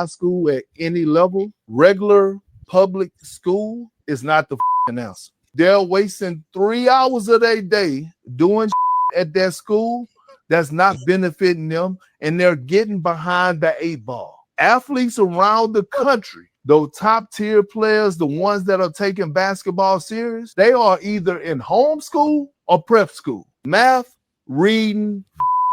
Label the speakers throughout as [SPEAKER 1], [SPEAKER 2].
[SPEAKER 1] high school at any level, regular public school is not the answer. They're wasting 3 hours of their day doing at that school that's not benefiting them, and they're getting behind the eight ball. Athletes around the country, those top tier players, the ones that are taking basketball serious, they are either in homeschool or prep school. Math, reading,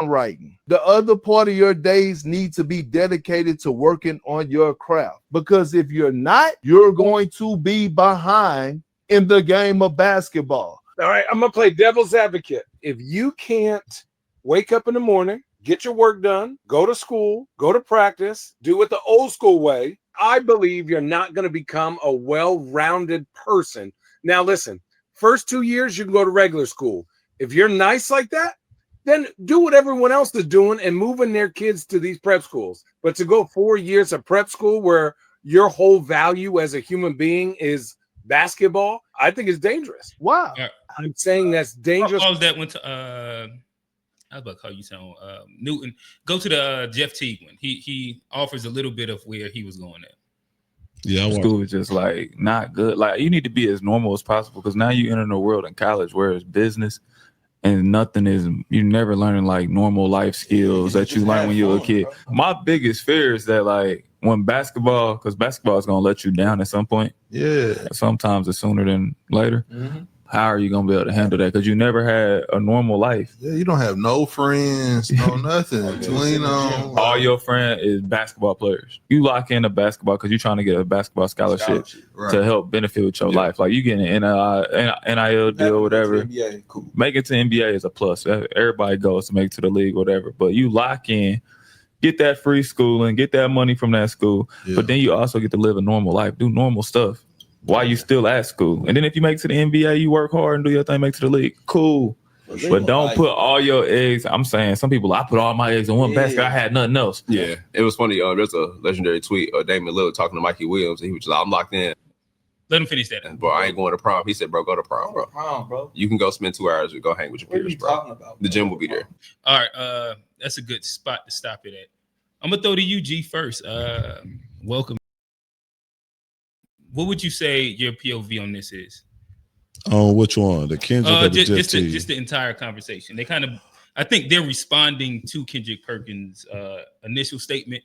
[SPEAKER 1] writing. The other part of your days need to be dedicated to working on your craft. Because if you're not, you're going to be behind in the game of basketball.
[SPEAKER 2] All right, I'm going to play devil's advocate. If you can't wake up in the morning, get your work done, go to school, go to practice, do it the old school way, I believe you're not going to become a well-rounded person. Now, listen, first 2 years, you can go to regular school. If you're nice like that, then do what everyone else is doing and moving their kids to these prep schools. But to go 4 years of prep school where your whole value as a human being is basketball, I think is dangerous.
[SPEAKER 1] Wow.
[SPEAKER 2] I'm saying that's dangerous.
[SPEAKER 3] All that went to I was about to call you sound Newton. Go to the Jeff Teague one. He offers a little bit of where he was going at.
[SPEAKER 4] Yeah, school is just like not good. Like you need to be as normal as possible because now you enter the world in college where it's business and nothing is. You're never learning like normal life skills that you learn when you're a kid. My biggest fear is that like when basketball, because basketball is gonna let you down at some point.
[SPEAKER 5] Yeah,
[SPEAKER 4] sometimes it's sooner than later.
[SPEAKER 5] Mm-hmm.
[SPEAKER 4] How are you gonna be able to handle that? Because you never had a normal life.
[SPEAKER 5] Yeah, you don't have no friends, no nothing to lean on.
[SPEAKER 4] All your friend is basketball players. You lock in a basketball because you're trying to get a basketball scholarship
[SPEAKER 5] right,
[SPEAKER 4] to help benefit with your life. Like you get an NIL deal, whatever.
[SPEAKER 5] NBA, cool.
[SPEAKER 4] Make it to NBA is a plus. Everybody goes to make it to the league, whatever. But you lock in, get that free schooling, get that money from that school. Yeah. But then you also get to live a normal life, do normal stuff. While you still at school. And then if you make it to the NBA, you work hard and do your thing, make it to the league. Cool. But don't put all your eggs. I'm saying some people, I put all my eggs in one basket. I had nothing else.
[SPEAKER 6] Yeah. It was funny. There's a legendary tweet of Damian Lillard talking to Mikey Williams. And he was just like, I'm locked in.
[SPEAKER 3] Let him finish that.
[SPEAKER 6] And, bro, I ain't going to prom. He said, bro, go to prom, bro. You can go spend 2 hours and go hang with your peers, bro. Talking about, the gym will be there.
[SPEAKER 3] All right. That's a good spot to stop it at. I'm going to throw to you, G, first. Welcome. What would you say your POV on this is?
[SPEAKER 7] On which one? The Kendrick or the
[SPEAKER 3] just the entire conversation. They kind of, I think they're responding to Kendrick Perkins' initial statement,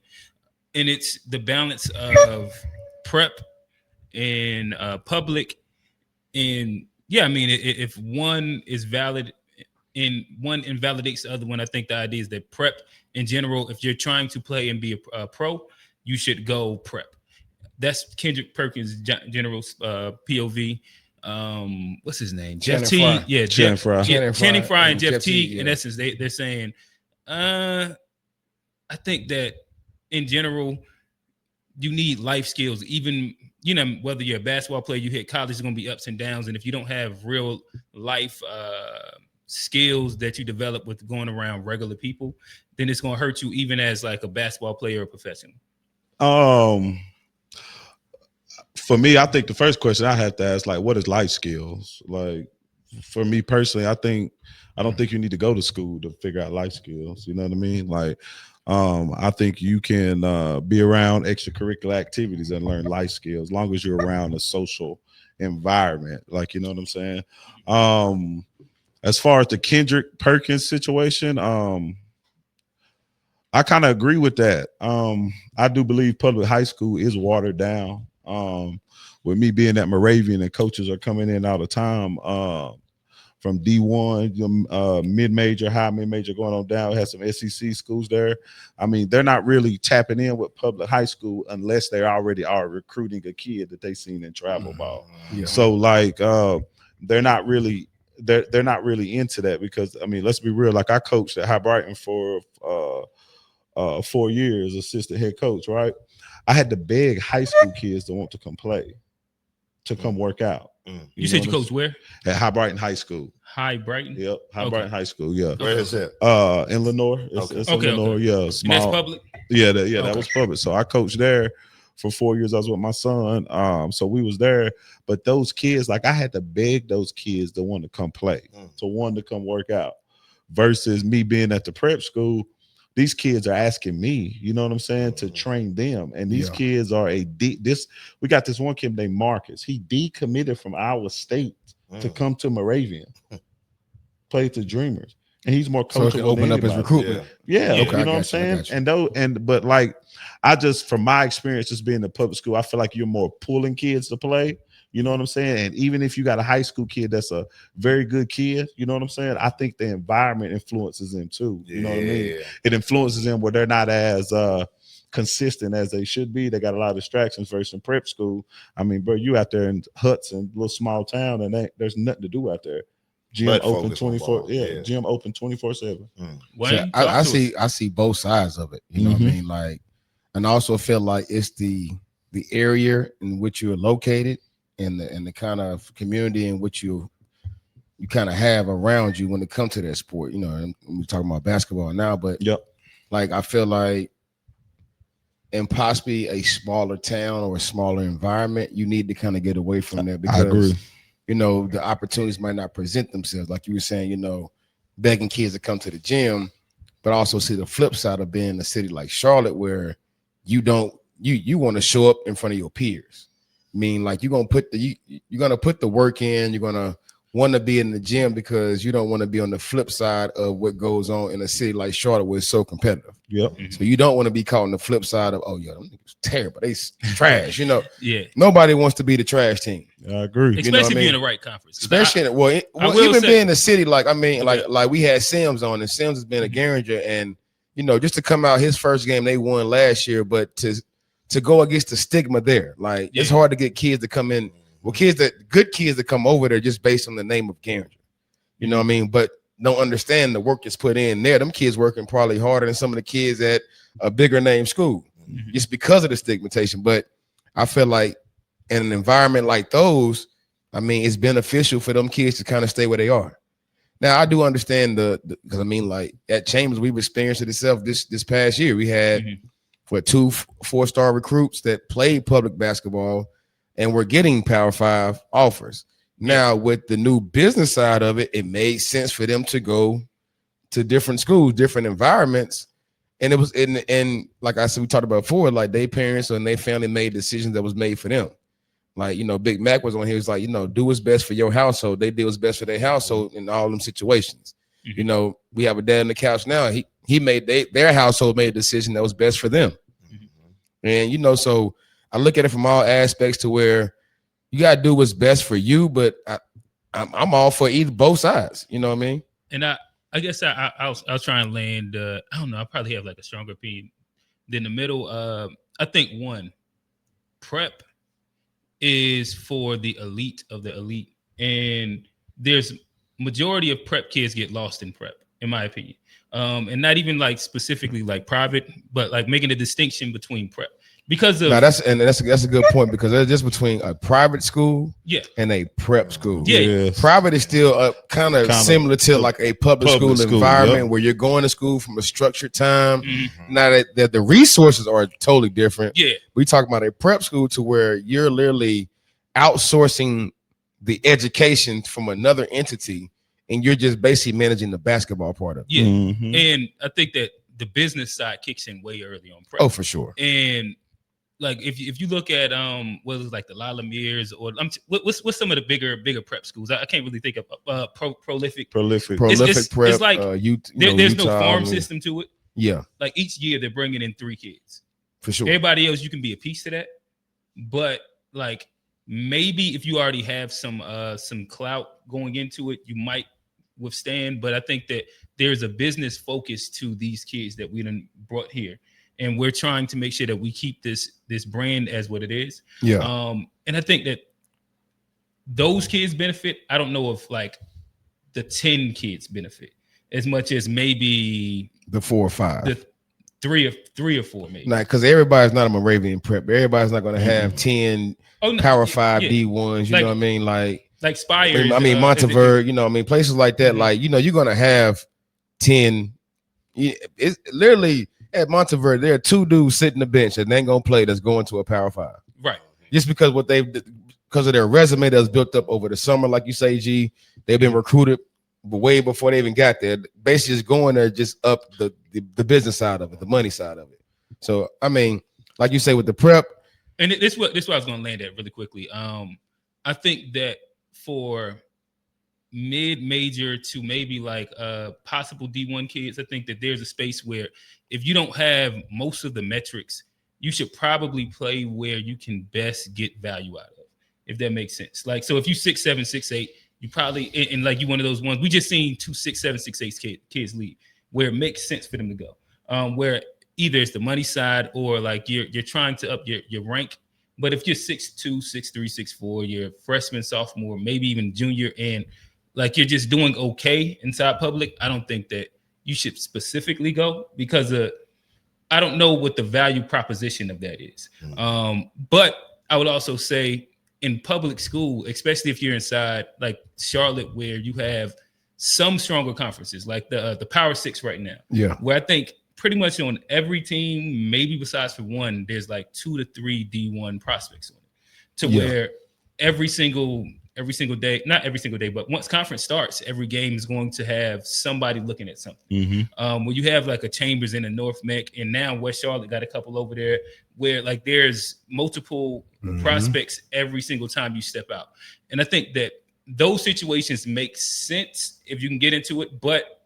[SPEAKER 3] and it's the balance of prep and public. And yeah, I mean, if one is valid and one invalidates the other one, I think the idea is that prep in general, if you're trying to play and be a pro, you should go prep. That's Kendrick Perkins' general POV. What's his name? Jeff T. Yeah, Channing Frye and Jeff T. In essence, they're saying, I think that in general, you need life skills. Even, you know, whether you're a basketball player, you hit college, there's going to be ups and downs. And if you don't have real life skills that you develop with going around regular people, then it's going to hurt you even as like a basketball player or professional.
[SPEAKER 7] For me, I think the first question I have to ask, like, what is life skills? Like, for me personally, I don't think you need to go to school to figure out life skills. You know what I mean? Like, I think you can be around extracurricular activities and learn life skills as long as you're around a social environment. Like, you know what I'm saying? As far as the Kendrick Perkins situation, I kind of agree with that. I do believe public high school is watered down. With me being at Moravian and coaches are coming in all the time from D1, mid-major, high mid-major going on down. We have some SEC schools there. I mean, they're not really tapping in with public high school unless they already are recruiting a kid that they seen in travel ball. Yeah. So like they're not really into that because I mean, let's be real. Like I coached at High Brighton for 4 years, assistant head coach, right? I had to beg high school kids to want to come play, to come work out.
[SPEAKER 3] You said you coached where?
[SPEAKER 7] At High Brighton High School.
[SPEAKER 3] High Brighton?
[SPEAKER 7] Yep, Brighton High School, yeah.
[SPEAKER 5] Where is it?
[SPEAKER 7] In Lenore. It's in Lenore, yeah. Small.
[SPEAKER 3] And that's public?
[SPEAKER 7] Yeah, that was public. So I coached there for 4 years. I was with my son. So we was there. But those kids, like I had to beg those kids to want to come play, to want to come work out. Versus me being at the prep school, these kids are asking me, you know what I'm saying, to train them. And these kids are we got this one kid named Marcus. He decommitted from Iowa State to come to Moravian, play to Dreamers. And he's more coachable.
[SPEAKER 8] So it can open up his recruitment.
[SPEAKER 7] Yeah.
[SPEAKER 8] Okay,
[SPEAKER 7] You know what I'm saying? But like, I just, from my experience, just being in public school, I feel like you're more pulling kids to play. You know what I'm saying? And even if you got a high school kid that's a very good kid, you know what I'm saying? I think the environment influences them too. You know what I mean? It influences them where they're not as consistent as they should be. They got a lot of distractions versus in prep school. I mean, bro, you out there in huts and little small town, and there's nothing to do out there. Gym open 24. Gym open 24/7.
[SPEAKER 8] So I see both sides of it. You know what I mean? Like, and I also feel like it's the area in which you're located and the kind of community in which you kind of have around you when it comes to that sport. You know, and we're talking about basketball now, but like I feel like in possibly a smaller town or a smaller environment, you need to kind of get away from that because you know, the opportunities might not present themselves. Like you were saying, you know, begging kids to come to the gym, but also see the flip side of being in a city like Charlotte where you want to show up in front of your peers. I mean, like you're gonna put the work in, you're gonna want to be in the gym because you don't want to be on the flip side of what goes on in a city like Charlotte where it's so competitive. So you don't want to be caught on the flip side of, oh yeah, them niggas terrible, they trash, you know. Nobody wants to be the trash team.
[SPEAKER 7] I agree.
[SPEAKER 3] Especially being in the right conference.
[SPEAKER 8] Especially even being in the city, like I mean, like we had Sims on, and Sims has been a Garinger, and you know, just to come out his first game, they won last year, but to go against the stigma there, like it's hard to get kids to come in. Well, good kids that come over there just based on the name of Garinger, you know what I mean? But don't understand the work that's put in there. Them kids working probably harder than some of the kids at a bigger name school, just because of the stigmatization. But I feel like in an environment like those, I mean, it's beneficial for them kids to kind of stay where they are. Now, I do understand because I mean, like at Chambers, we've experienced it itself this past year. We had two 4-star recruits that played public basketball and we're getting Power 5 offers. Now, with the new business side of it, it made sense for them to go to different schools, different environments. And it was and like I said, we talked about before, like their parents and their family made decisions that was made for them. Like, you know, Big Mac was on here. He was like, you know, do what's best for your household. They did what's best for their household in all them situations. You know, we have a dad on the couch now. He made their household made a decision that was best for them. And, you know, so I look at it from all aspects to where you got to do what's best for you, but I'm all for both sides. You know what I mean?
[SPEAKER 3] And I guess I'll try and land. I don't know. I probably have like a stronger opinion than the middle. I think prep is for the elite of the elite, and there's majority of prep kids get lost in prep, in my opinion. And not even like specifically like private, but like making a distinction between prep. Because of
[SPEAKER 8] that's a good point because there's just between a private school and a prep school. Private is still kind of similar to like a public school environment where you're going to school from a structured time. Now that the resources are totally different. We talk about a prep school to where you're literally outsourcing the education from another entity and you're just basically managing the basketball part of it.
[SPEAKER 3] And I think that the business side kicks in way early on prep.
[SPEAKER 8] Oh, for sure.
[SPEAKER 3] And like if you look at what was like the Lala Mears or what's some of the bigger prep schools? I can't really think of prolific
[SPEAKER 8] prep.
[SPEAKER 3] It's like there's no farm system to it. Like each year they're bringing in 3 kids.
[SPEAKER 8] For sure.
[SPEAKER 3] Everybody else you can be a piece to that, but like maybe if you already have some clout going into it, you might withstand. But I think that there's a business focus to these kids that we done brought here. And we're trying to make sure that we keep this brand as what it is. And I think that those kids benefit. I don't know if like the 10 kids benefit as much as maybe
[SPEAKER 8] the 4 or 5,
[SPEAKER 3] the three or four maybe.
[SPEAKER 8] Nah, because everybody's not a Moravian prep. Everybody's not going to have 10 Power 5 D1s. You know what I mean? Like
[SPEAKER 3] Spire.
[SPEAKER 8] I mean Monteverde. You know what I mean? Places like that. Like, you know, you're going to have 10. It's literally. At Monteverde, there are 2 dudes sitting the bench and they ain't gonna play that's going to a Power 5.
[SPEAKER 3] Right.
[SPEAKER 8] Just because because of their resume that was built up over the summer, like you say, G, they've been recruited but way before they even got there. Basically, just going there, just up the business side of it, the money side of it. So, I mean, like you say with the prep,
[SPEAKER 3] and this what I was going to land at really quickly. I think that for mid-major to maybe like possible D1 kids, I think that there's a space where if you don't have most of the metrics, you should probably play where you can best get value out of, if that makes sense. Like, so if you 6'7", 6'8", you probably and like you one of those ones we just seen 2 6'7", 6'8" kids lead where it makes sense for them to go. Where either it's the money side or like you're trying to up your rank. But if you're 6'2", 6'3", 6'4", you're a freshman, sophomore, maybe even junior, and like you're just doing okay inside public, I don't think that you should specifically go because I don't know what the value proposition of that is. But I would also say in public school, especially if you're inside like Charlotte, where you have some stronger conferences, like the Power Six right now, where I think pretty much on every team, maybe besides for one, there's like 2 to 3 D1 prospects on it, to where every single day, not every single day, but once conference starts, every game is going to have somebody looking at something. When you have like a Chambers in the North Mech, and now West Charlotte got a couple over there, where like there's multiple prospects every single time you step out. And I think that those situations make sense if you can get into it. But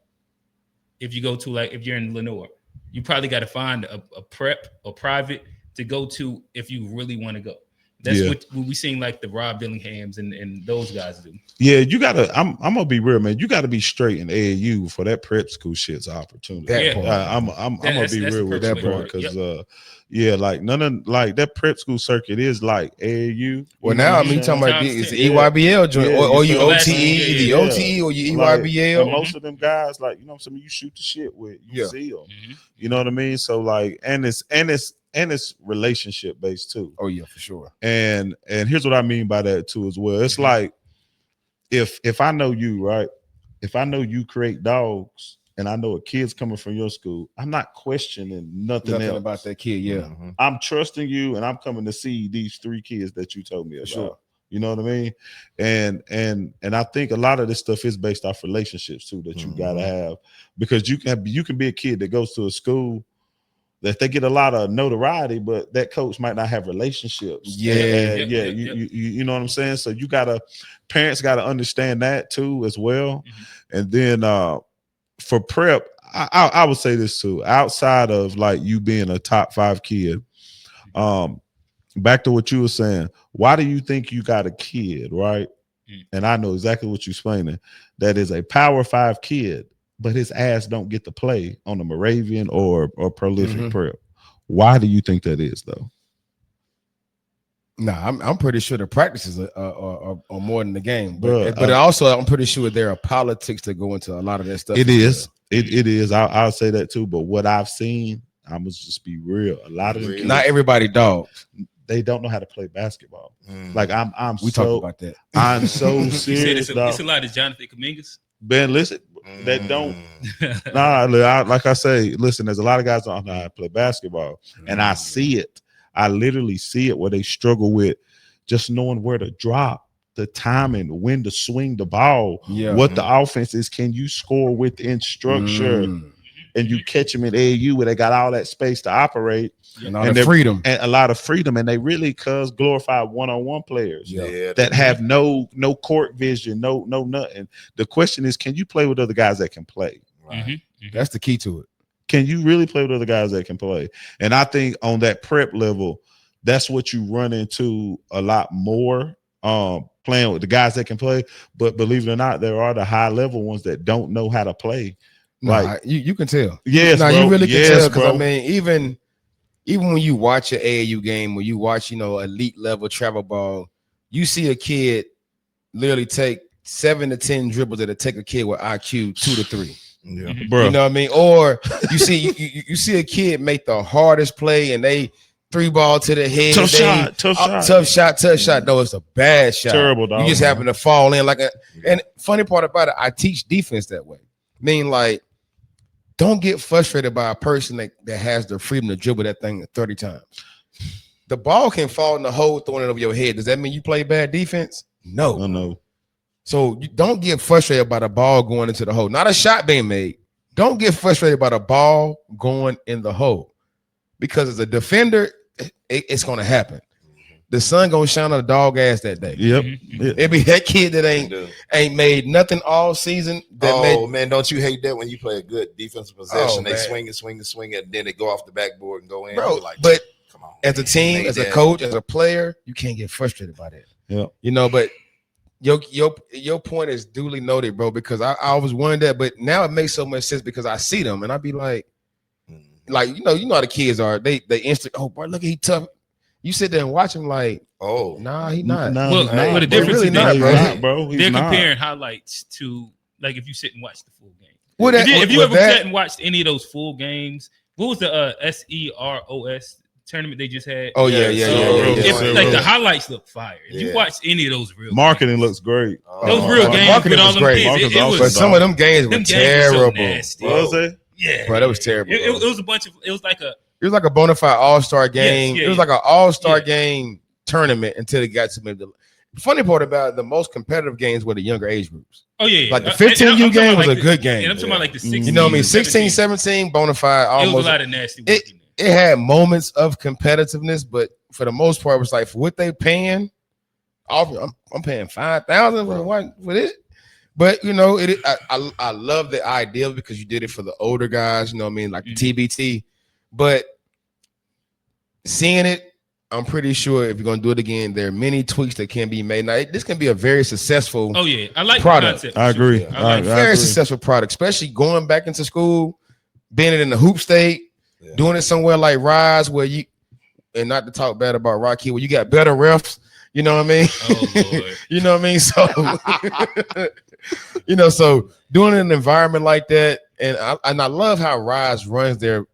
[SPEAKER 3] if you go to like, if you're in Lenore, you probably got to find a prep or private to go to if you really want to go. That's what we seen like the Rob Dillinghams and those guys do.
[SPEAKER 7] Yeah, you gotta. I'm gonna be real, man. You gotta be straight in AAU for that prep school shit's opportunity. I'm gonna be real with that part because like none of like that prep school circuit is like AAU.
[SPEAKER 8] Well, now I mean talking about it's the EYBL joint or you OTE, the OTE or you EYBL.
[SPEAKER 7] And most of them guys, like you know, some of you shoot the shit with, you see them. You know what I mean? So like, and it's relationship based too.
[SPEAKER 8] Oh yeah, for sure.
[SPEAKER 7] And here's what I mean by that too as well. It's like if I know you, right? If I know you create dogs and I know a kid's coming from your school, I'm not questioning nothing else
[SPEAKER 8] about that kid.
[SPEAKER 7] I'm trusting you and I'm coming to see these 3 kids that you told me about.
[SPEAKER 8] Sure.
[SPEAKER 7] You know what I mean? And I think a lot of this stuff is based off relationships too that you gotta have, because you can be a kid that goes to a school that they get a lot of notoriety, but that coach might not have relationships. You know what I'm saying? So parents gotta understand that too as well. And then for prep, I would say this too, outside of like you being a top 5 kid, back to what you were saying, why do you think you got a kid, right? And I know exactly what you're explaining, that is a Power 5 kid, but his ass don't get to play on the Moravian or prolific prep. Why do you think that is though?
[SPEAKER 8] Nah, I'm pretty sure the practices are more than the game, but also I'm pretty sure there are politics that go into a lot of that stuff.
[SPEAKER 7] It is. It is. I'll say that too. But what I've seen, I must just be real. A lot of them kids,
[SPEAKER 8] not everybody dogs.
[SPEAKER 7] They don't know how to play basketball. Like we
[SPEAKER 8] talk about that.
[SPEAKER 7] I'm so serious.
[SPEAKER 3] It's a lot of Jonathan Kamingas.
[SPEAKER 7] Ben, listen, that don't. Like I say, listen. There's a lot of guys that don't know how to play basketball, and I see it. I literally see it where they struggle with just knowing where to drop, the timing, when to swing the ball, what the offense is. Can you score within structure? And you catch them at AAU where they got all that space to operate
[SPEAKER 8] and all the freedom,
[SPEAKER 7] and a lot of freedom, and they really glorify one-on-one players that have no court vision, no nothing. The question is, can you play with other guys that can play?
[SPEAKER 8] Right. That's the key to it.
[SPEAKER 7] Can you really play with other guys that can play? And I think on that prep level, that's what you run into a lot more, playing with the guys that can play. But believe it or not, there are the high level ones that don't know how to play.
[SPEAKER 8] Like you can tell.
[SPEAKER 7] Yes, bro.
[SPEAKER 8] You really can tell, because
[SPEAKER 7] bro.
[SPEAKER 8] I mean, even when you watch an AAU game, when you watch, elite level travel ball, you see a kid literally take 7 to 10 dribbles that'll take a kid with IQ 2 to 3.
[SPEAKER 7] Yeah, bro.
[SPEAKER 8] You know what I mean? Or you see you see a kid make the hardest play and they 3-ball to the head. Tough shot. No, it's a bad shot.
[SPEAKER 7] Terrible, dog.
[SPEAKER 8] You just happen to fall in and funny part about it, I teach defense that way. I mean, like, don't get frustrated by a person that has the freedom to dribble that thing 30 times. The ball can fall in the hole, throwing it over your head. Does that mean you play bad defense? No. So you don't get frustrated by the ball going into the hole. Not a shot being made. Don't get frustrated by the ball going in the hole. Because as a defender, it's going to happen. The sun gonna shine on the dog ass that day.
[SPEAKER 7] Yep.
[SPEAKER 8] It be that kid that ain't made nothing all season.
[SPEAKER 9] Man, don't you hate that when you play a good defensive possession? They swing it, and then they go off the backboard and go in.
[SPEAKER 8] Bro,
[SPEAKER 9] like,
[SPEAKER 8] but
[SPEAKER 9] come on,
[SPEAKER 8] as a team, as a coach, as a player, you can't get frustrated by that.
[SPEAKER 7] Yeah.
[SPEAKER 8] You know, but your point is duly noted, bro, because I always wondered that, but now it makes so much sense because I see them and I be like you know how the kids are. They instant, oh boy, look at he tough. You sit there and watch him like,
[SPEAKER 9] oh,
[SPEAKER 8] nah, he not.
[SPEAKER 3] Well, the difference
[SPEAKER 8] really
[SPEAKER 3] is
[SPEAKER 8] not,
[SPEAKER 7] bro.
[SPEAKER 3] They're comparing highlights to like if you sit and watch the full game.
[SPEAKER 8] Well,
[SPEAKER 3] if you ever sat and watched any of those full games, what was the SEROS tournament they just had?
[SPEAKER 8] Oh yeah.
[SPEAKER 3] Like the highlights look fire. If you watch any of those real
[SPEAKER 7] marketing
[SPEAKER 3] games,
[SPEAKER 7] looks great.
[SPEAKER 3] Those real games with all them kids, it was.
[SPEAKER 8] But some of them games were terrible.
[SPEAKER 7] Was it?
[SPEAKER 3] Yeah,
[SPEAKER 8] bro, that was terrible.
[SPEAKER 3] It was a bunch of. It was like a bona fide all-star game. It was like an all-star game tournament until it got to maybe the funny part about it, the most competitive games were the younger age groups. Oh yeah.
[SPEAKER 8] Like the 15U game was a good game.
[SPEAKER 3] And I'm talking about like the 16.
[SPEAKER 8] You know what I mean? 16, 17, bona fide. Almost.
[SPEAKER 3] It was a lot of nasty work in there.
[SPEAKER 8] It had moments of competitiveness, but for the most part, it was like for what they paying. I'm paying $5,000 for this. But you know, I love the idea because you did it for the older guys. You know what I mean? Like the TBT. But seeing it, I'm pretty sure if you're gonna do it again, there are many tweaks that can be made. Now, this can be a very successful.
[SPEAKER 3] Oh yeah, I like
[SPEAKER 8] product.
[SPEAKER 3] The concept.
[SPEAKER 7] I agree.
[SPEAKER 3] Yeah, I
[SPEAKER 8] very successful product, especially going back into school, being it in the hoop state, doing it somewhere like Rise, where you, and not to talk bad about Rocky, where you got better refs. You know what I mean?
[SPEAKER 3] Oh Lord.
[SPEAKER 8] You know what I mean? So, so doing an environment like that, and I love how Rise runs their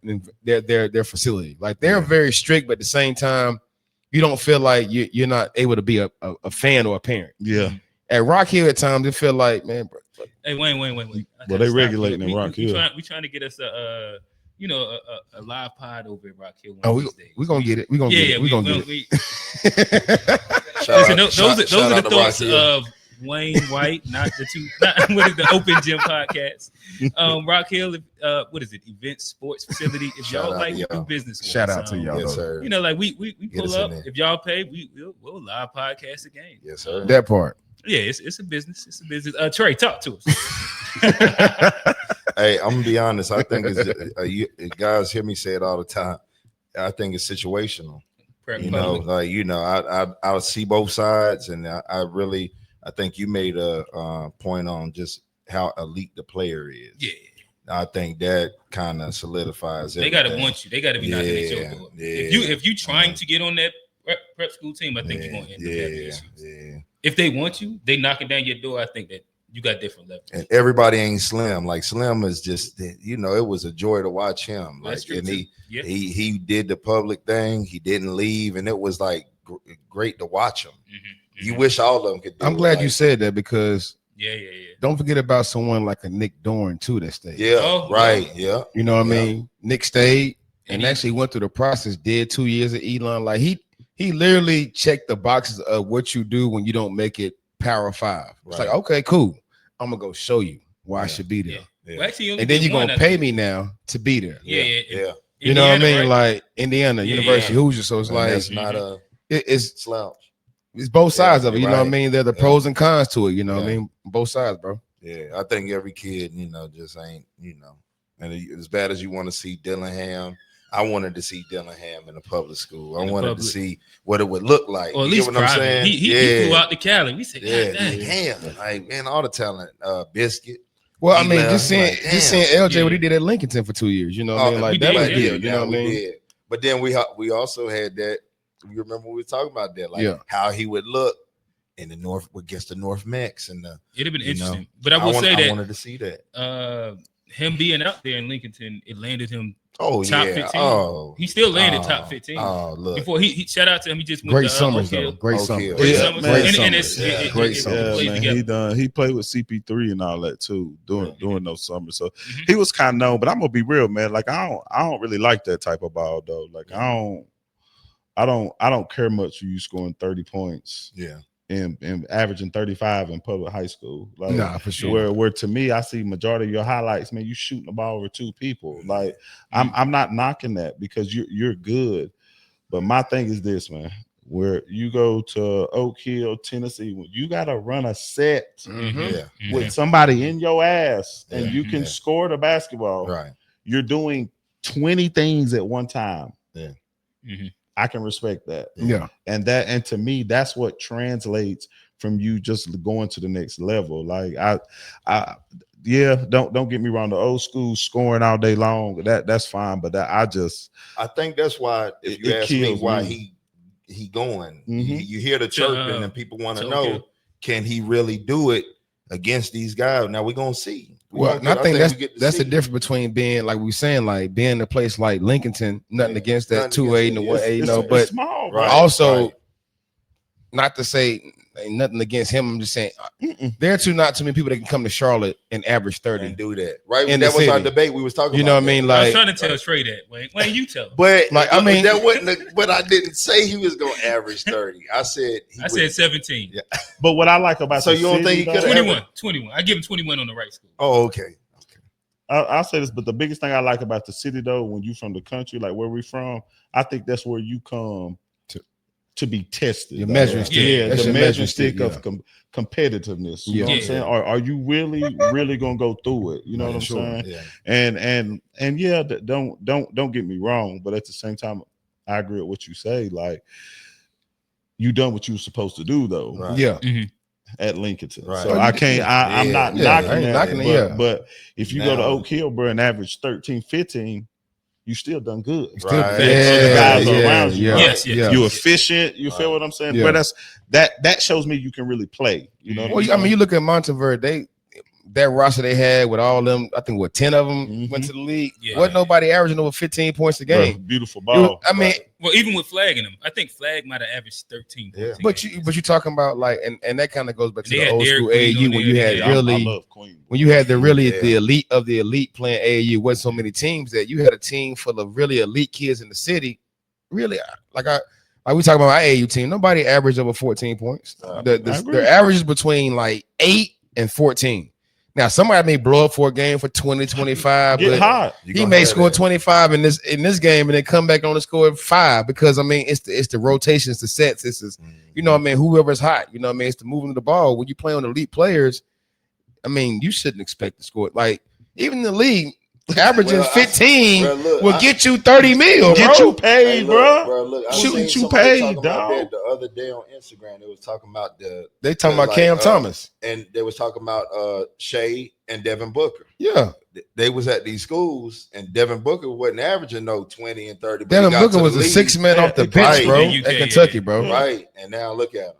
[SPEAKER 8] facility. Like they're very strict, but at the same time, you don't feel like you're not able to be a fan or a parent.
[SPEAKER 7] Yeah.
[SPEAKER 8] At Rock Hill, at times, it feel like, man, bro.
[SPEAKER 3] Hey, Wayne.
[SPEAKER 7] Well, they regulating in Rock Hill.
[SPEAKER 3] We trying to get us a live pod over at Rock Hill.
[SPEAKER 8] We're gonna get it. We're gonna get it. We're gonna get it.
[SPEAKER 3] Those are the thoughts of Wayne White, not what is the Open Gym podcast. Rock Hill, what is it? Events, sports facility. If y'all like to do business,
[SPEAKER 8] shout out to y'all.
[SPEAKER 9] Yes, sir.
[SPEAKER 3] You know, like we pull up. If y'all pay, we'll live podcast again.
[SPEAKER 9] Yes, sir.
[SPEAKER 8] That part.
[SPEAKER 3] Yeah, it's a business. It's a business. Trey, talk to us.
[SPEAKER 9] Hey, I'm gonna be honest. I think it's guys hear me say it all the time. I think it's situational. I see both sides, and I think you made a point on just how elite the player is.
[SPEAKER 3] Yeah,
[SPEAKER 9] I think that kind of solidifies.
[SPEAKER 3] They gotta want you. They gotta be knocking at your door. If you trying to get on that prep school team, I think you're gonna end up having issues. Yeah. If they want you, they knocking down your door. I think that you got different levels.
[SPEAKER 9] And everybody ain't Slim. Like Slim is just, it was a joy to watch him. Like,
[SPEAKER 3] that's true.
[SPEAKER 9] And he did the public thing. He didn't leave, and it was like great to watch him. Mm-hmm. You wish all of them could do
[SPEAKER 8] I'm glad you said that because
[SPEAKER 3] yeah.
[SPEAKER 8] Don't forget about someone like a Nick Dorn too that stayed.
[SPEAKER 9] Yeah, right. Yeah.
[SPEAKER 8] You know what I mean? Nick stayed and actually went through the process, did 2 years at Elon. Like he literally checked the boxes of what you do when you don't make it Power 5. It's like, okay, cool. I'm gonna go show you why I should be there.
[SPEAKER 3] Yeah. Well, actually,
[SPEAKER 8] and then you're gonna pay me now to be there.
[SPEAKER 3] Yeah.
[SPEAKER 8] You know what I mean? Right? Like Indiana, University Hoosier. So it's like
[SPEAKER 9] it's not
[SPEAKER 8] it's
[SPEAKER 9] slouch.
[SPEAKER 8] It's both sides of it. You know what I mean? They're the pros and cons to it. You know what I mean? Both sides, bro.
[SPEAKER 9] Yeah, I think every kid, just ain't, and as bad as you want to see Dillingham, I wanted to see Dillingham in a public school. I wanted to see what it would look like.
[SPEAKER 3] Or at least
[SPEAKER 9] what I'm saying?
[SPEAKER 3] He flew out to Cali. We said,
[SPEAKER 9] damn, like, man, all the talent. Biscuit.
[SPEAKER 8] Well, I mean, just seeing LJ what he did at Lincoln for 2 years. You know what I mean? Like that was big. You know what I mean?
[SPEAKER 9] But then we also had that. You remember we were talking about that, like how he would look in the North against the North Mex, and
[SPEAKER 3] it'd have been interesting. But I will say that
[SPEAKER 9] I wanted to see that.
[SPEAKER 3] Him being out there in Lincoln, it landed him top 15. He still landed top 15.
[SPEAKER 9] Look.
[SPEAKER 3] Before he shout out to him, he just went
[SPEAKER 8] great
[SPEAKER 3] to
[SPEAKER 8] summers though. Great summers.
[SPEAKER 7] Great summers. He played with CP3 and all that too during those summers. So he was kind of known. But I'm gonna be real, man. Like I don't really like that type of ball though. Like I don't care much for you scoring 30 points.
[SPEAKER 9] Yeah.
[SPEAKER 7] and averaging 35 in public high school. Like,
[SPEAKER 8] Nah, for sure.
[SPEAKER 7] Where to me, I see majority of your highlights, man, you shooting the ball over 2 people. Like, I'm not knocking that because you're good. But my thing is this, man. Where you go to Oak Hill, Tennessee, when you got to run a set with somebody in your ass and you can score the basketball,
[SPEAKER 9] Right.
[SPEAKER 7] you're doing 20 things at one time.
[SPEAKER 9] Yeah.
[SPEAKER 7] I can respect that.
[SPEAKER 8] Yeah.
[SPEAKER 7] And to me, that's what translates from you just going to the next level. Like don't get me wrong. The old school scoring all day long, that's fine. But I
[SPEAKER 9] think that's why if you ask me why he going, you hear the chirping and people want to know, can he really do it against these guys? Now we're gonna see.
[SPEAKER 8] I think that's the difference between being, like we were saying, like being in a place like Lincolnton, nothing against that 2A and the 1A, you know, but
[SPEAKER 7] small,
[SPEAKER 8] also not to say ain't nothing against him. I'm just saying there are not too many people that can come to Charlotte and average 30
[SPEAKER 9] and do that. Right.
[SPEAKER 8] And
[SPEAKER 9] that was our debate we was talking about.
[SPEAKER 8] You know what I mean?
[SPEAKER 3] I
[SPEAKER 8] Like,
[SPEAKER 3] was trying to tell Trey that. Wayne, you tell him.
[SPEAKER 9] But
[SPEAKER 8] like, I mean,
[SPEAKER 9] that wasn't but I didn't say he was gonna average 30. I said
[SPEAKER 3] 17.
[SPEAKER 9] Yeah.
[SPEAKER 7] But what I like about
[SPEAKER 9] you don't think he could
[SPEAKER 3] 21. I give him 21 on the right school.
[SPEAKER 9] Oh, okay.
[SPEAKER 7] I'll say this, but the biggest thing I like about the city, though, when you from the country, like where we from, I think that's where you come to be tested.
[SPEAKER 8] Your measuring stick.
[SPEAKER 7] The measuring stick of competitiveness. You know what I'm saying? Are you really gonna go through it? You know what I'm saying?
[SPEAKER 9] Yeah.
[SPEAKER 7] And yeah, don't get me wrong, but at the same time, I agree with what you say. Like, you done what you were supposed to do, though.
[SPEAKER 9] Right.
[SPEAKER 8] Yeah.
[SPEAKER 7] At Lincolnton.
[SPEAKER 9] Right.
[SPEAKER 7] So I can't, I'm not knocking that. But if you go to Oak Hill, bro, and average 13, 15, you still done good.
[SPEAKER 8] Right.
[SPEAKER 7] The guys around you.
[SPEAKER 3] Yes.
[SPEAKER 7] You efficient. You feel what I'm saying?
[SPEAKER 8] Yeah.
[SPEAKER 7] But that shows me you can really play. You know what
[SPEAKER 8] I mean, you look at Monteverde, that roster they had with all them, I think 10 of them went to the league.
[SPEAKER 3] Yeah.
[SPEAKER 8] Wasn't nobody averaging over 15 points a game.
[SPEAKER 7] Bro, beautiful ball.
[SPEAKER 3] Well, even with Flag in them, I think Flag might have averaged 13 points.
[SPEAKER 8] But you talking about like, and that kind of goes back to the old school
[SPEAKER 3] Derek
[SPEAKER 8] AAU when you had
[SPEAKER 7] I
[SPEAKER 8] really,
[SPEAKER 7] love Queen.
[SPEAKER 8] when you had the elite of the elite playing AAU, wasn't so many teams that you had a team full of really elite kids in the city. Really, like we talking about our AAU team, nobody averaged over 14 points. The average is between like 8 and 14. Now, somebody may blow up for a game for 20, 25,
[SPEAKER 7] Get
[SPEAKER 8] but
[SPEAKER 7] hot.
[SPEAKER 8] he may score 25 in this game and then come back on and score 5 because, I mean, it's the rotations, the sets. This is, you know what I mean, whoever's hot, you know what I mean? It's the moving of the ball. When you play on elite players, I mean, you shouldn't expect to score. Like, even in the league, averaging 15 will get you 30 mil,
[SPEAKER 7] Get you paid, bro.
[SPEAKER 9] Look,
[SPEAKER 7] Shoot you paid, dog.
[SPEAKER 9] The other day on Instagram, they was talking about
[SPEAKER 8] they talking about Cam Thomas,
[SPEAKER 9] and they was talking about Shea and Devin Booker.
[SPEAKER 8] Yeah,
[SPEAKER 9] they was at these schools, and Devin Booker wasn't averaging no 20 and 30.
[SPEAKER 8] Devin Booker was a 6 man off the bench, bro, at Kentucky, bro.
[SPEAKER 9] Right, and now look at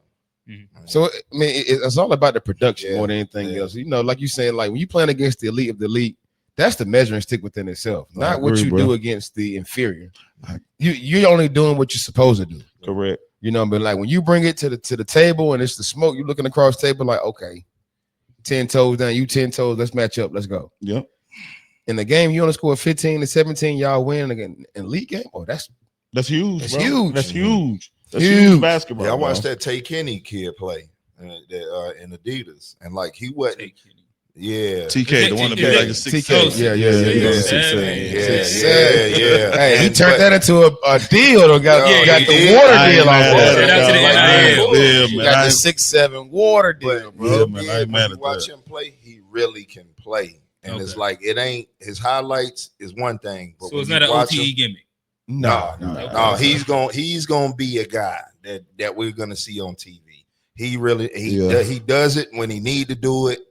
[SPEAKER 9] him.
[SPEAKER 8] So I mean, it's all about the production more than anything else. You know, like you saying, like when you playing against the elite of the elite. That's the measuring stick within itself, not what you do against the inferior. You're only doing what you're supposed to do.
[SPEAKER 7] Correct.
[SPEAKER 8] You know, but like when you bring it to the table and it's the smoke, you're looking across the table like, okay, 10 toes down, you 10 toes, let's match up, let's go.
[SPEAKER 7] Yep.
[SPEAKER 8] In the game, you only score 15 to 17, y'all win again in league game. Oh, that's
[SPEAKER 7] huge.
[SPEAKER 8] That's
[SPEAKER 7] bro.
[SPEAKER 8] huge.
[SPEAKER 7] That's huge. That's huge basketball.
[SPEAKER 9] Yeah, I watched that Tay Kenny kid play in Adidas, and like he wasn't. Yeah,
[SPEAKER 7] TK, the one that played like a 6'7".
[SPEAKER 9] Yeah.
[SPEAKER 8] Hey, he turned that into a deal. Though. Got the water deal on. Got the 6'7" water deal, bro.
[SPEAKER 9] When you watch him play, he really can play, and it's like it ain't his highlights is one thing, but
[SPEAKER 3] so it's not an OTE gimmick.
[SPEAKER 9] No. He's gonna be a guy that we're gonna see on TV. He really he does it when he need to do it.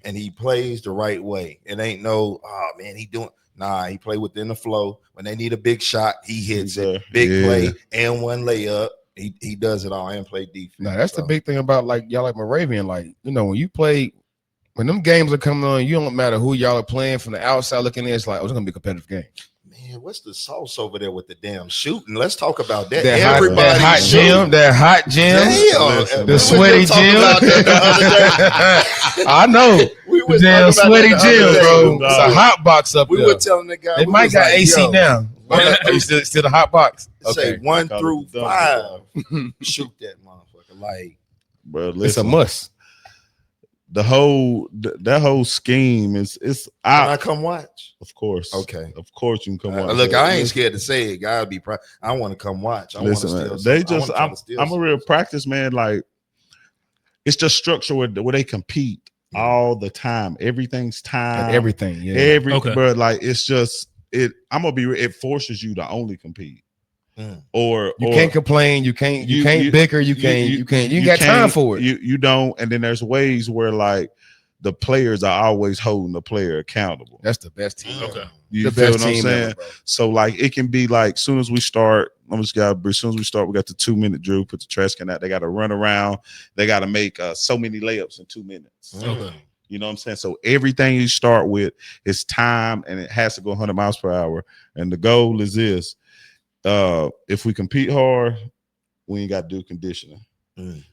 [SPEAKER 9] And he plays the right way. It ain't no, he play within the flow. When they need a big shot, he hits it. Big play and one layup. He does it all and play defense.
[SPEAKER 8] Now that's the big thing about like y'all like Moravian. Like, you know, when you play, when them games are coming on, you don't matter who y'all are playing from the outside looking in, it's like, it's gonna be a competitive game.
[SPEAKER 9] Man, what's the sauce over there with the damn shooting? Let's talk about that.
[SPEAKER 8] That hot gym,
[SPEAKER 9] damn,
[SPEAKER 8] the sweaty gym. I know. The damn sweaty gym, bro. It's a hot box up there.
[SPEAKER 9] We were telling the guy.
[SPEAKER 8] They might got AC now. Still the hot box.
[SPEAKER 9] Say 1 through 5. Shoot that motherfucker. Like
[SPEAKER 7] bro. Listen,
[SPEAKER 8] it's a must.
[SPEAKER 7] That whole scheme is
[SPEAKER 9] Can I come watch?
[SPEAKER 7] Of course.
[SPEAKER 9] Okay.
[SPEAKER 7] Of course you can come watch.
[SPEAKER 9] Look, I ain't scared to say it. Gotta be proud. I want to come watch. I want to
[SPEAKER 7] Listen,
[SPEAKER 9] steal.
[SPEAKER 7] I'm a real practice man. Like it's just structure where they compete all the time. Everything's time.
[SPEAKER 8] And everything. Yeah.
[SPEAKER 7] Bro, like it's just it. I'm gonna be. It forces you to only compete. Or
[SPEAKER 8] you can't complain. You can't bicker. You got time for it.
[SPEAKER 7] You don't. And then there's ways where like the players are always holding the player accountable.
[SPEAKER 8] That's the best team.
[SPEAKER 3] Okay.
[SPEAKER 7] You feel what I'm saying? So like it can be like soon as we start, we got the 2-minute drill, put the trash can out. They got to run around. They got to make so many layups in 2 minutes.
[SPEAKER 3] Okay.
[SPEAKER 7] You know what I'm saying? So everything you start with is time, and it has to go 100 miles per hour. And the goal is this. If we compete hard, we ain't got to do conditioning.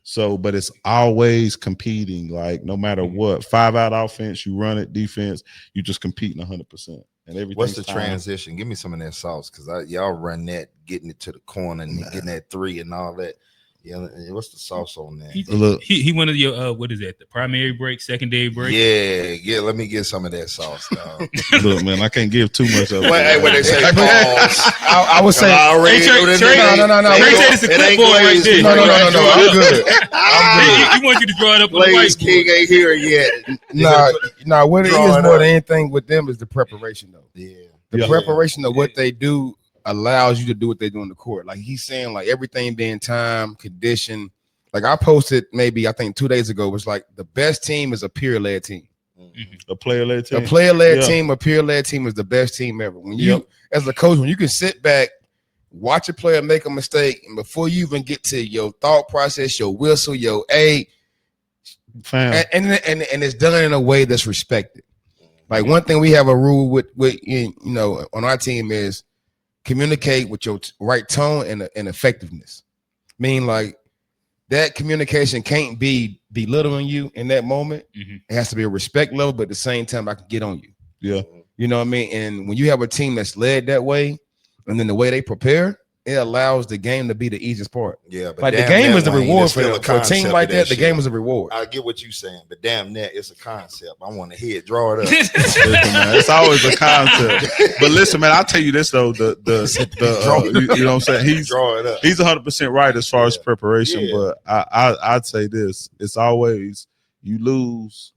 [SPEAKER 7] So, but it's always competing. Like no matter what, 5-out offense, you run it. Defense, you just competing 100%. And everything.
[SPEAKER 9] What's the transition? Give me some of that sauce because y'all run that, getting it to the corner and getting that three and all that. Yeah, what's the sauce on that?
[SPEAKER 3] He one of your what is that? The primary break, secondary break.
[SPEAKER 9] Yeah. Let me get some of that sauce, dog.
[SPEAKER 7] Look, man, I can't give too much of it.
[SPEAKER 9] When they say pause,
[SPEAKER 8] I would say
[SPEAKER 9] no.
[SPEAKER 3] Trey said it's a clipboard right there.
[SPEAKER 8] No. I'm good.
[SPEAKER 3] He wants you to draw it up on the
[SPEAKER 9] Blaze
[SPEAKER 3] whiteboard.
[SPEAKER 9] King ain't here yet.
[SPEAKER 8] Nah. What it is more than anything with them is the preparation, though.
[SPEAKER 9] Yeah.
[SPEAKER 8] The preparation of what they do allows you to do what they do on the court. Like he's saying, like everything being time, condition. Like I posted maybe I think 2 days ago was like the best team is a peer-led team.
[SPEAKER 7] A player-led team.
[SPEAKER 8] A player-led team, a peer-led team is the best team ever. When you as a coach, when you can sit back, watch a player make a mistake, and before you even get to your thought process, your whistle, your and it's done in a way that's respected. Like one thing we have a rule with on our team is communicate with your right tone and effectiveness. Meaning like that communication can't be belittling you in that moment. It has to be a respect level, but at the same time, I can get on you.
[SPEAKER 7] Yeah.
[SPEAKER 8] You know what I mean? And when you have a team that's led that way, and then the way they prepare, it allows the game to be the easiest part.
[SPEAKER 9] Yeah, but
[SPEAKER 8] like the game is the reward for a team like that. The game is a reward.
[SPEAKER 9] I get what you're saying, but damn that it's a concept. I want to hear it. Draw it up.
[SPEAKER 7] Listen, man, it's always a concept. But listen, man, I'll tell you this though. You know what I'm saying? He's 100% right as far as preparation. But I'd say this: it's always you lose.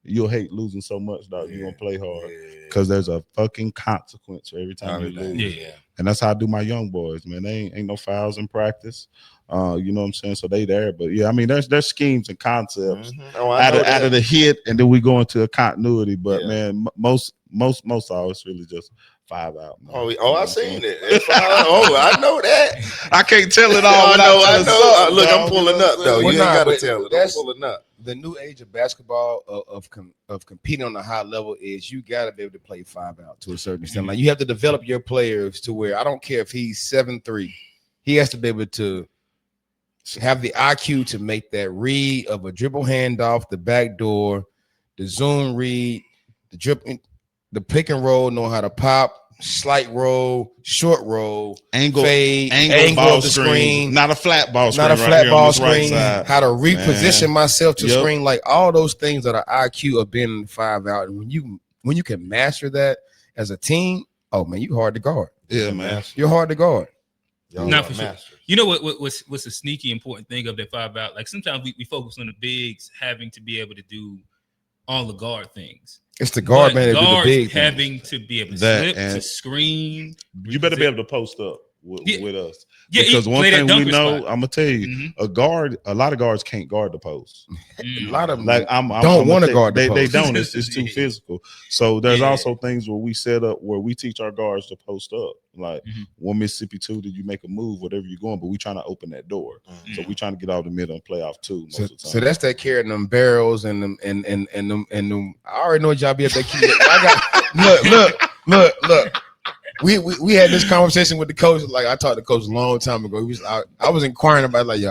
[SPEAKER 7] You'll hate losing so much, dog. You're gonna play hard because there's a fucking consequence for every time you lose. And that's how I do my young boys, man. They ain't no fouls in practice. You know what I'm saying? So they there. But yeah, I mean, there's schemes and concepts out of the hit, and then we go into a continuity. But man, most always really just 5-out. Man.
[SPEAKER 9] I seen it. I know that.
[SPEAKER 7] I can't tell it all.
[SPEAKER 9] I know. Look, I'm pulling up though. You ain't gotta tell it. I'm pulling up.
[SPEAKER 8] The new age of basketball of competing on a high level is you got to be able to play 5-out to a certain extent. Like you have to develop your players to where I don't care if he's 7'3", he has to be able to have the IQ to make that read of a dribble handoff, the back door, the zone read, the dribble, the pick and roll, know how to pop, slight roll, short roll,
[SPEAKER 7] angle,
[SPEAKER 8] fade,
[SPEAKER 7] angle of the screen, not a flat ball screen,
[SPEAKER 8] right, how to reposition myself to screen, like all those things that are IQ of being 5-out. And when you can master that as a team, oh man, you hard to guard.
[SPEAKER 7] Yeah, man,
[SPEAKER 8] you're hard to guard.
[SPEAKER 3] Not for sure. You know what's a sneaky important thing of that 5-out? Like sometimes we focus on the bigs having to be able to do all the guard things.
[SPEAKER 8] It's the guard man that do the big
[SPEAKER 3] having to be able to slip, to screen.
[SPEAKER 7] You better be able to post up with us.
[SPEAKER 3] Yeah,
[SPEAKER 7] because one thing we know,
[SPEAKER 3] spot.
[SPEAKER 7] I'm gonna tell you, a lot of guards can't guard the post.
[SPEAKER 8] A lot of them
[SPEAKER 7] like
[SPEAKER 8] don't want to guard the post.
[SPEAKER 7] They don't. It's too physical. So there's also things where we set up where we teach our guards to post up. Like 1 Mississippi 2, did you make a move, whatever you're going, but we trying to open that door. So we trying to get out the middle and play off 2 most of the time.
[SPEAKER 8] So that's that carrying them barrels and them and them. I already know what y'all be up there. I got look. We had this conversation with the coach. Like I talked to the coach a long time ago. I was inquiring about like,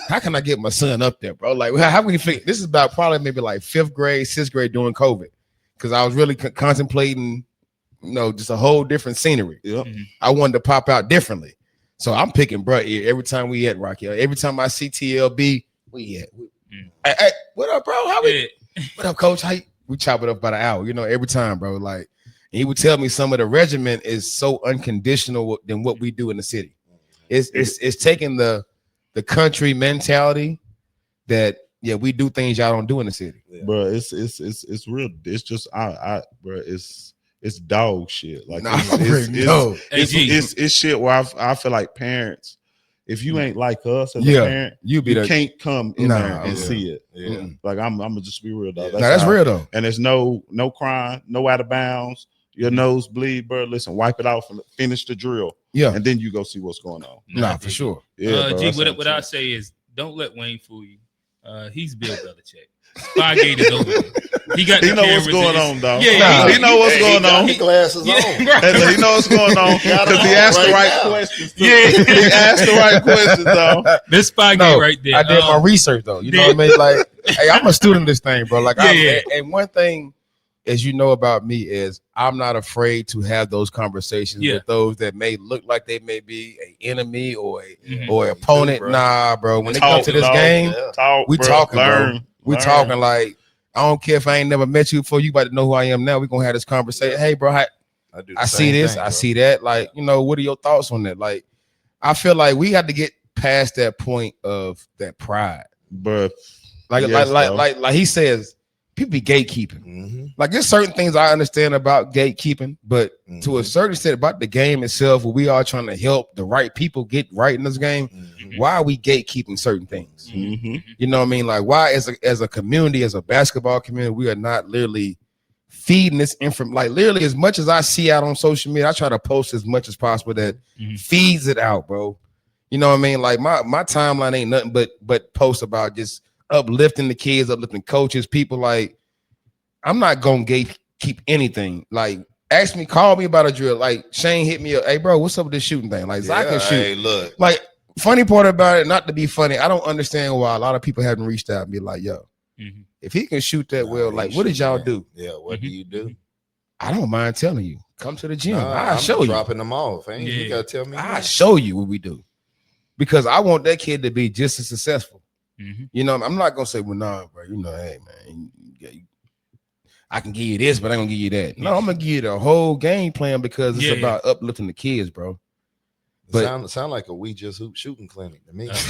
[SPEAKER 8] how can I get my son up there, bro? Like, how can you figure? This is about probably maybe like 5th grade, 6th grade during COVID, because I was really contemplating, just a whole different scenery. I wanted to pop out differently, so I'm picking bro every time we at Rocky. Every time I see TLB, We at? Hey, what up, bro? How we? What up, coach? How you? We chop it up about an hour, every time, bro. Like, and he would tell me some of the regiment is so unconditional than what we do in the city. It's taking the country mentality that we do things y'all don't do in the city.
[SPEAKER 7] Bro, it's real. It's just bro, it's dog shit. Like it's shit where I feel like parents, if you ain't like us as a parent, you can't come in there and see it. Yeah. Like I'm gonna just be real, dog.
[SPEAKER 8] That's real though.
[SPEAKER 7] And there's no crying, no out of bounds. Your nose bleed, bro. Listen, wipe it off and finish the drill. Yeah, and then you go see what's going on.
[SPEAKER 8] Nah, for sure.
[SPEAKER 3] Yeah, what I say is, don't let Wayne fool you. He's Bill Belichick. Spygate is over there. He
[SPEAKER 7] know what's going on, dog.
[SPEAKER 3] Yeah,
[SPEAKER 7] he know what's going on.
[SPEAKER 9] He glasses on.
[SPEAKER 7] Right. He know what's going on because he asked the right questions. Yeah, he asked the right questions, though.
[SPEAKER 3] This Spygate right there.
[SPEAKER 8] I did my research, though. You know what I mean? Like, hey, I'm a student of this thing, bro. Like, and one thing, as you know about me, is I'm not afraid to have those conversations with those that may look like they may be an enemy or an opponent. Nah, bro. When they come to this game, we talking, bro. We talking like, I don't care if I ain't never met you before. You about to know who I am now. We're gonna have this conversation. Hey, bro, I see this, I see that. Like, what are your thoughts on that? Like, I feel like we had to get past that point of that pride.
[SPEAKER 7] But
[SPEAKER 8] like he says, people be gatekeeping. Like, there's certain things I understand about gatekeeping, but to a certain extent about the game itself, where we are trying to help the right people get right in this game. Why are we gatekeeping certain things? You know what I mean? Like, why as a community, as a basketball community, we are not literally feeding this information? Like, literally, as much as I see out on social media, I try to post as much as possible that feeds it out, bro. You know what I mean? Like, my timeline ain't nothing but posts about just uplifting the kids, uplifting coaches, people. Like, I'm not gonna gatekeep anything. Like, call me about a drill. Like, Shane hit me up. Hey, bro, what's up with this shooting thing? Like, Zach can shoot.
[SPEAKER 9] Hey, look.
[SPEAKER 8] Like, funny part about it, not to be funny, I don't understand why a lot of people haven't reached out and be like, yo, if he can shoot that well, like, what did y'all do?
[SPEAKER 9] Yeah, what do you do?
[SPEAKER 8] I don't mind telling you. Come to the gym.
[SPEAKER 9] I'll
[SPEAKER 8] show you.
[SPEAKER 9] Dropping them off. You gotta tell me.
[SPEAKER 8] I'll show you what we do. Because I want that kid to be just as successful. You know, I'm not gonna say, well, nah, bro. Hey, man, I can give you this, but I ain't gonna give you that. No, I'm gonna give you the whole game plan because it's about uplifting the kids, bro.
[SPEAKER 9] But sound like a We Just Hoop shooting clinic to me. That's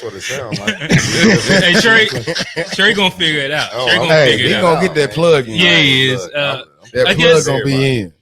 [SPEAKER 9] what it sounds like.
[SPEAKER 3] Hey, Sherry gonna figure it out.
[SPEAKER 8] He gonna get that plug in.
[SPEAKER 3] Yeah, he is.
[SPEAKER 8] That plug gonna be in.